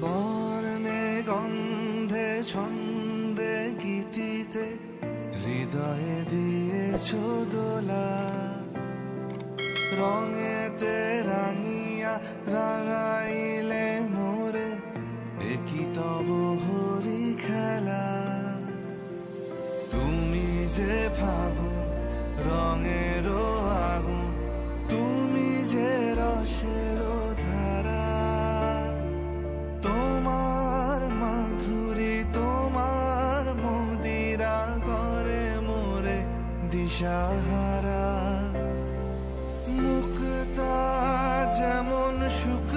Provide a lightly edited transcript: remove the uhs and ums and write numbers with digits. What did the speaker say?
বর্ণে গন্ধে ছন্দে গীতিতে হৃদয়ে দিয়েছ দোলা, রঙেতে রাঙিয়া রাঙাইলে মোরে একই তব হরি খেলা। তুমি যে ফাগুন রঙের আগুন, তুমি যে রসের ধারা, তোমার মাধুরী তোমার মদিরা করে মোরে দিশাহারা। মুক্তা যেমন শুক্র